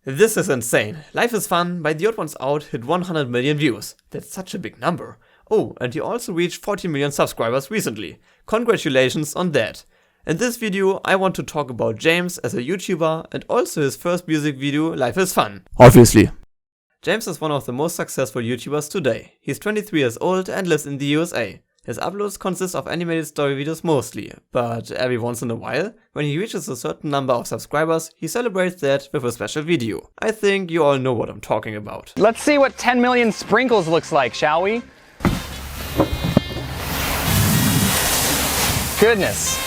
This is insane. Life is Fun by TheOdd1sOut hit 100 million views. That's such a big number. Oh, and he also reached 40 million subscribers recently. Congratulations on that. In this video, I want to talk about James as a YouTuber and also his first music video, Life is Fun. Obviously. James is one of the most successful YouTubers today. He's 23 years old and lives in the USA. His uploads consist of animated story videos mostly, but every once in a while, when he reaches a certain number of subscribers, he celebrates that with a special video. I think you all know what I'm talking about. Let's see what 10 million sprinkles looks like, shall we? Goodness.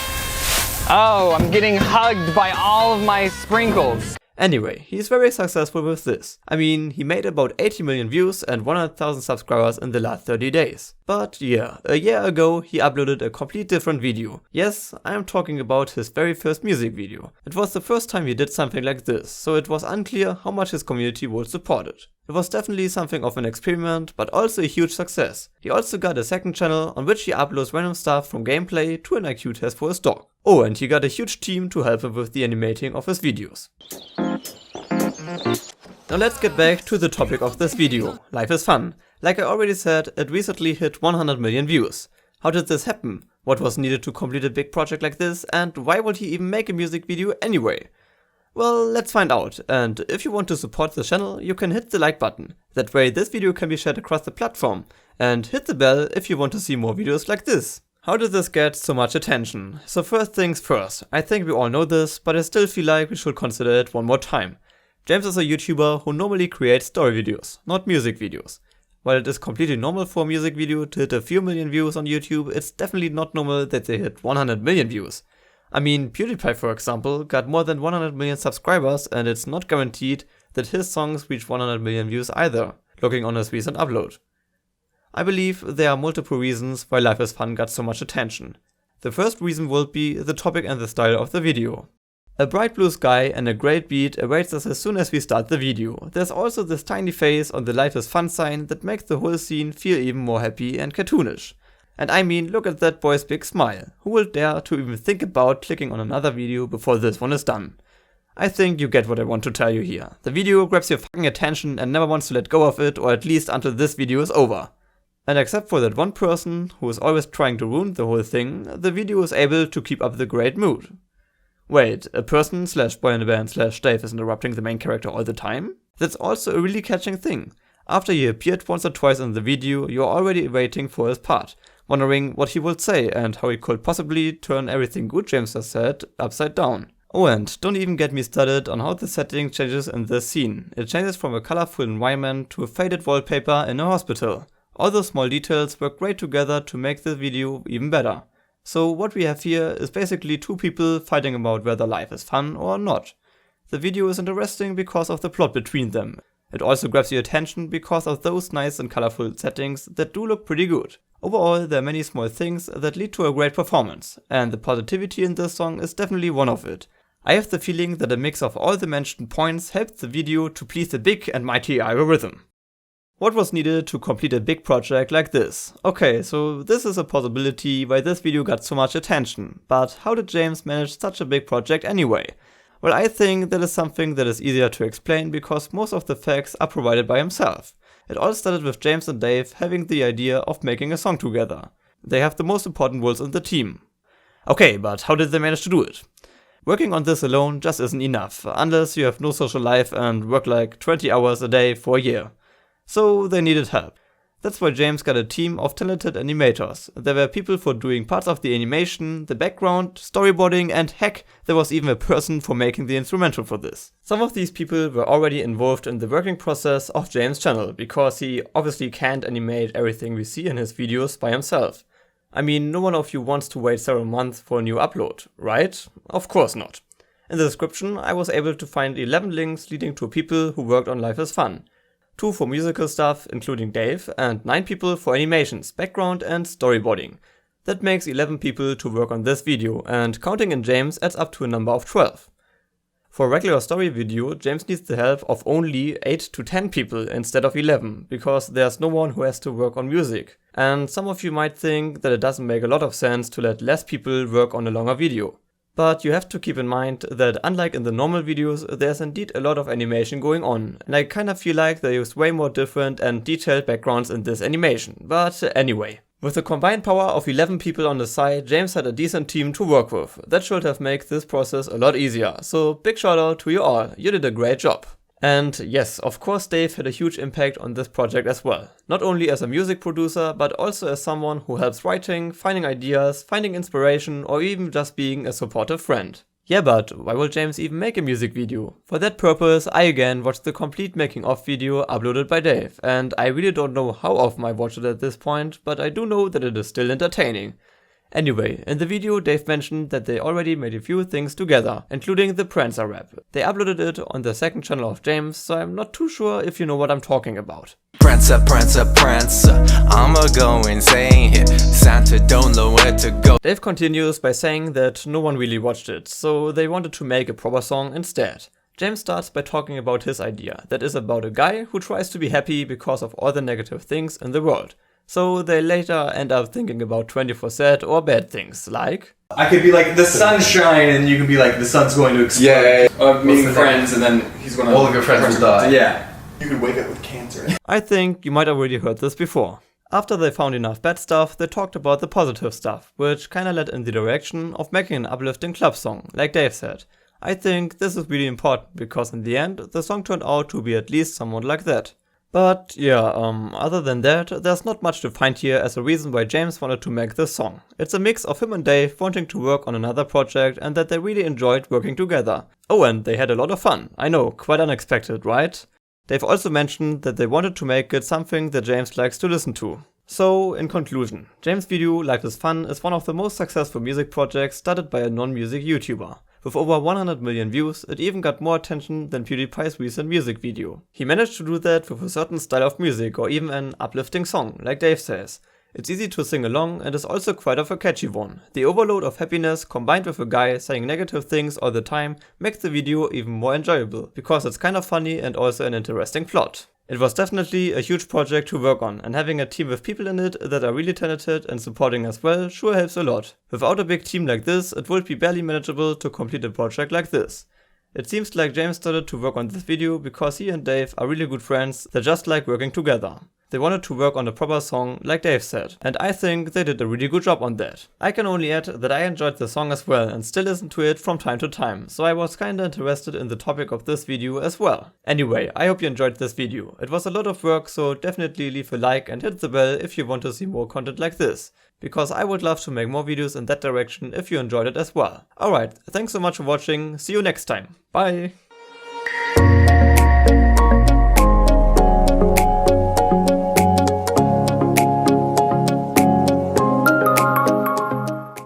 Oh, I'm getting hugged by all of my sprinkles. Anyway, he's very successful with this. I mean, he made about 80 million views and 100,000 subscribers in the last 30 days. But yeah, a year ago he uploaded a complete different video. Yes, I am talking about his very first music video. It was the first time he did something like this, so it was unclear how much his community would support it. It was definitely something of an experiment, but also a huge success. He also got a second channel on which he uploads random stuff from gameplay to an IQ test for his dog. Oh, and he got a huge team to help him with the animating of his videos. Now let's get back to the topic of this video. Life is Fun. Like I already said, it recently hit 100 million views. How did this happen? What was needed to complete a big project like this, and why would he even make a music video anyway? Well, let's find out, and if you want to support the channel, you can hit the like button. That way this video can be shared across the platform. And hit the bell if you want to see more videos like this. How did this get so much attention? So first things first, I think we all know this, but I still feel like we should consider it one more time. James is a YouTuber who normally creates story videos, not music videos. While it is completely normal for a music video to hit a few million views on YouTube, it's definitely not normal that they hit 100 million views. I mean, PewDiePie, for example, got more than 100 million subscribers, and it's not guaranteed that his songs reach 100 million views either, looking on his recent upload. I believe there are multiple reasons why Life is Fun got so much attention. The first reason will be the topic and the style of the video. A bright blue sky and a great beat awaits us as soon as we start the video. There's also this tiny face on the Life is Fun sign that makes the whole scene feel even more happy and cartoonish. And I mean, look at that boy's big smile. Who will dare to even think about clicking on another video before this one is done? I think you get what I want to tell you here. The video grabs your fucking attention and never wants to let go of it, or at least until this video is over. And except for that one person who is always trying to ruin the whole thing, the video is able to keep up the great mood. Wait, a person / boy in a band / Dave is interrupting the main character all the time? That's also a really catching thing. After he appeared once or twice in the video, you're already waiting for his part, wondering what he would say and how he could possibly turn everything good James has said upside down. Oh, and don't even get me started on how the setting changes in this scene. It changes from a colorful environment to a faded wallpaper in a hospital. All those small details work great together to make the video even better. So what we have here is basically two people fighting about whether life is fun or not. The video is interesting because of the plot between them. It also grabs your attention because of those nice and colorful settings that do look pretty good. Overall, there are many small things that lead to a great performance, and the positivity in this song is definitely one of it. I have the feeling that a mix of all the mentioned points helped the video to please the big and mighty algorithm. What was needed to complete a big project like this? Okay, so this is a possibility why this video got so much attention, but how did James manage such a big project anyway? Well, I think that is something that is easier to explain because most of the facts are provided by himself. It all started with James and Dave having the idea of making a song together. They have the most important roles in the team. Okay, but how did they manage to do it? Working on this alone just isn't enough, unless you have no social life and work like 20 hours a day for a year. So they needed help. That's why James got a team of talented animators. There were people for doing parts of the animation, the background, storyboarding, and heck, there was even a person for making the instrumental for this. Some of these people were already involved in the working process of James' channel, because he obviously can't animate everything we see in his videos by himself. I mean, no one of you wants to wait several months for a new upload, right? Of course not. In the description I was able to find 11 links leading to people who worked on Life is Fun. 2 for musical stuff, including Dave, and 9 people for animations, background and storyboarding. That makes 11 people to work on this video, and counting in James adds up to a number of 12. For a regular story video, James needs the help of only 8 to 10 people instead of 11, because there's no one who has to work on music. And some of you might think that it doesn't make a lot of sense to let less people work on a longer video. But you have to keep in mind that unlike in the normal videos, there's indeed a lot of animation going on, and I kinda feel like they use way more different and detailed backgrounds in this animation, but anyway. With the combined power of 11 people on the side, James had a decent team to work with. That should have made this process a lot easier, so big shout out to you all, you did a great job. And yes, of course Dave had a huge impact on this project as well. Not only as a music producer, but also as someone who helps writing, finding ideas, finding inspiration, or even just being a supportive friend. Yeah, but why will James even make a music video? For that purpose, I again watched the complete making of video uploaded by Dave, and I really don't know how often I watched it at this point, but I do know that it is still entertaining. Anyway, in the video Dave mentioned that they already made a few things together, including the Prancer rap. They uploaded it on the second channel of James, so I'm not too sure if you know what I'm talking about. Prancer, Prancer, Prancer, I'ma go insane here. Santa don't know where to go. Dave continues by saying that no one really watched it, so they wanted to make a proper song instead. James starts by talking about his idea, that is about a guy who tries to be happy because of all the negative things in the world. So they later end up thinking about 24 sad or bad things, like... I could be like, the sunshine, and you could be like, the sun's going to explode. Yeah, or meeting friends, and then he's gonna... All of your friends will die. Yeah. You could wake up with cancer. I think you might have already heard this before. After they found enough bad stuff, they talked about the positive stuff, which kinda led in the direction of making an uplifting club song, like Dave said. I think this is really important, because in the end, the song turned out to be at least somewhat like that. But yeah, other than that, there's not much to find here as a reason why James wanted to make this song. It's a mix of him and Dave wanting to work on another project and that they really enjoyed working together. Oh, and they had a lot of fun. I know, quite unexpected, right? Dave also mentioned that they wanted to make it something that James likes to listen to. So, in conclusion, James' video Life is Fun is one of the most successful music projects started by a non-music YouTuber. With over 100 million views, it even got more attention than PewDiePie's recent music video. He managed to do that with a certain style of music or even an uplifting song, like Dave says. It's easy to sing along and is also quite of a catchy one. The overload of happiness combined with a guy saying negative things all the time makes the video even more enjoyable, because it's kind of funny and also an interesting plot. It was definitely a huge project to work on, and having a team with people in it that are really talented and supporting as well sure helps a lot. Without a big team like this, it would be barely manageable to complete a project like this. It seems like James started to work on this video because he and Dave are really good friends that just like working together. They wanted to work on a proper song, like Dave said, and I think they did a really good job on that. I can only add that I enjoyed the song as well and still listen to it from time to time, so I was kinda interested in the topic of this video as well. Anyway, I hope you enjoyed this video. It was a lot of work, so definitely leave a like and hit the bell if you want to see more content like this, because I would love to make more videos in that direction if you enjoyed it as well. Alright, thanks so much for watching, see you next time, bye!